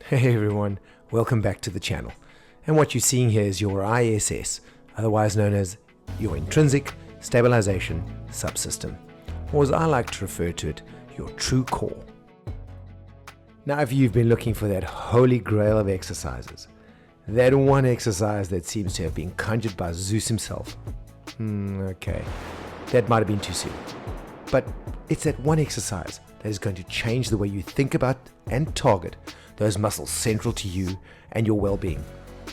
Hey everyone, welcome back to the channel. And what you're seeing here is your ISS, otherwise known as your Intrinsic Stabilisation Subsystem, or as I like to refer to it, your true core. Now if you've been looking for that holy grail of exercises, that one exercise that seems to have been conjured by Zeus himself, okay, that might have been too soon. But it's that one exercise that is going to change the way you think about and target those muscles central to you and your well-being,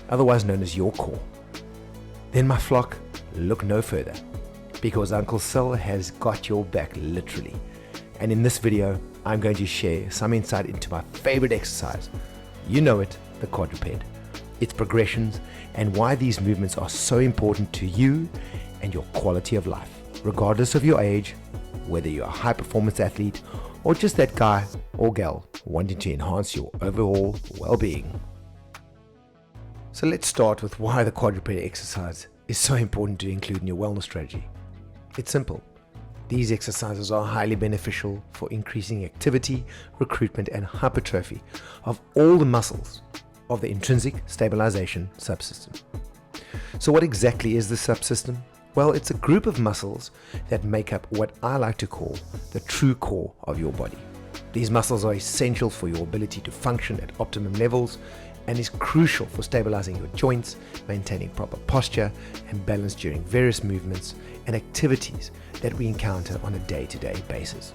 otherwise known as your core. Then my flock, look no further, because Uncle Cell has got your back literally. And in this video, I'm going to share some insight into my favorite exercise. You know it, the quadruped, its progressions, and why these movements are so important to you and your quality of life, regardless of your age, whether you're a high-performance athlete or just that guy or gal wanting to enhance your overall well-being. So let's start with why the quadruped exercise is so important to include in your wellness strategy. It's simple. These exercises are highly beneficial for increasing activity, recruitment, and hypertrophy of all the muscles of the Intrinsic Stabilisation Subsystem. So what exactly is the subsystem? Well, it's a group of muscles that make up what I like to call the true core of your body. These muscles are essential for your ability to function at optimum levels and is crucial for stabilizing your joints, maintaining proper posture and balance during various movements and activities that we encounter on a day-to-day basis.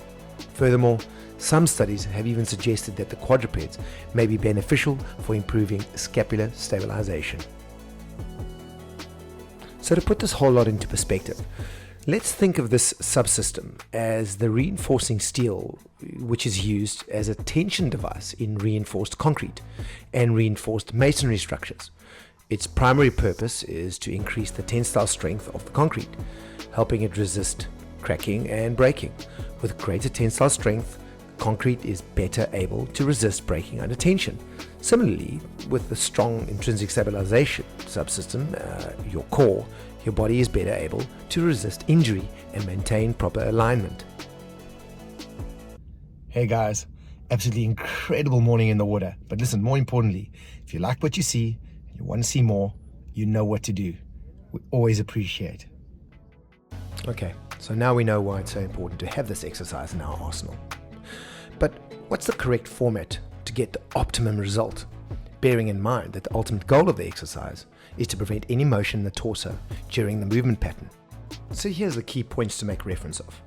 Furthermore, some studies have even suggested that the quadrupeds may be beneficial for improving scapular stabilization. So to put this whole lot into perspective, let's think of this subsystem as the reinforcing steel which is used as a tension device in reinforced concrete and reinforced masonry structures. Its primary purpose is to increase the tensile strength of the concrete, helping it resist cracking and breaking. With greater tensile strength, concrete is better able to resist breaking under tension. Similarly, with the strong intrinsic stabilization subsystem, your core, your body is better able to resist injury and maintain proper alignment. Hey guys, absolutely incredible morning in the water. But listen, more importantly, if you like what you see and you want to see more, you know what to do. We always appreciate. Okay, so now we know why it's so important to have this exercise in our arsenal. But what's the correct format to get the optimum result? Bearing in mind that the ultimate goal of the exercise is to prevent any motion in the torso during the movement pattern. So here's the key points to make reference of.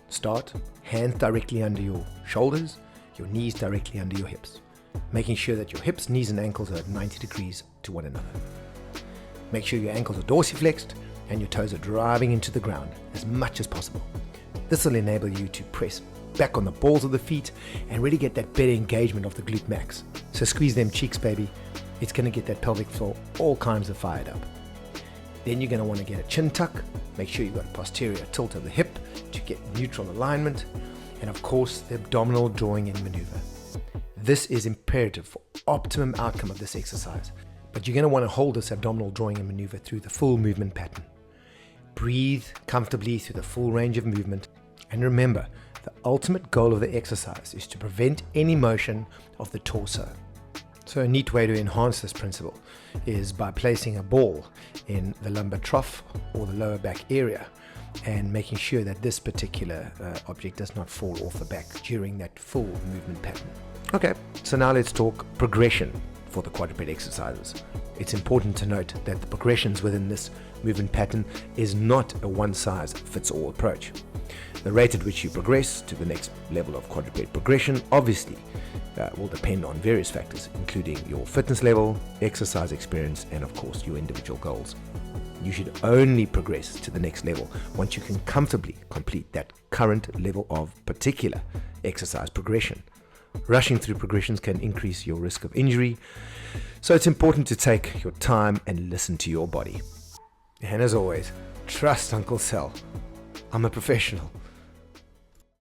Start, hands directly under your shoulders, your knees directly under your hips, making sure that your hips, knees and ankles are at 90 degrees to one another. Make sure your ankles are dorsiflexed and your toes are driving into the ground as much as possible. This will enable you to press back on the balls of the feet and really get that better engagement of the glute max. So squeeze them cheeks, baby. It's going to get that pelvic floor all kinds of fired up. Then you're going to want to get a chin tuck. Make sure you've got a posterior tilt of the hip to get neutral alignment. And of course, the abdominal drawing in maneuver. This is imperative for optimum outcome of this exercise. But you're going to want to hold this abdominal drawing in maneuver through the full movement pattern. Breathe comfortably through the full range of movement. And remember, the ultimate goal of the exercise is to prevent any motion of the torso. So a neat way to enhance this principle is by placing a ball in the lumbar trough or the lower back area and making sure that this particular object does not fall off the back during that full movement pattern. Okay, so now let's talk progression for the quadruped exercises. It's important to note that the progressions within this movement pattern is not a one-size-fits-all approach. The rate at which you progress to the next level of quadruped progression obviously will depend on various factors, including your fitness level, exercise experience, and of course your individual goals. You should only progress to the next level once you can comfortably complete that current level of particular exercise progression. Rushing through progressions can increase your risk of injury, so it's important to take your time and listen to your body. And as always, trust Uncle Cell. I'm a professional.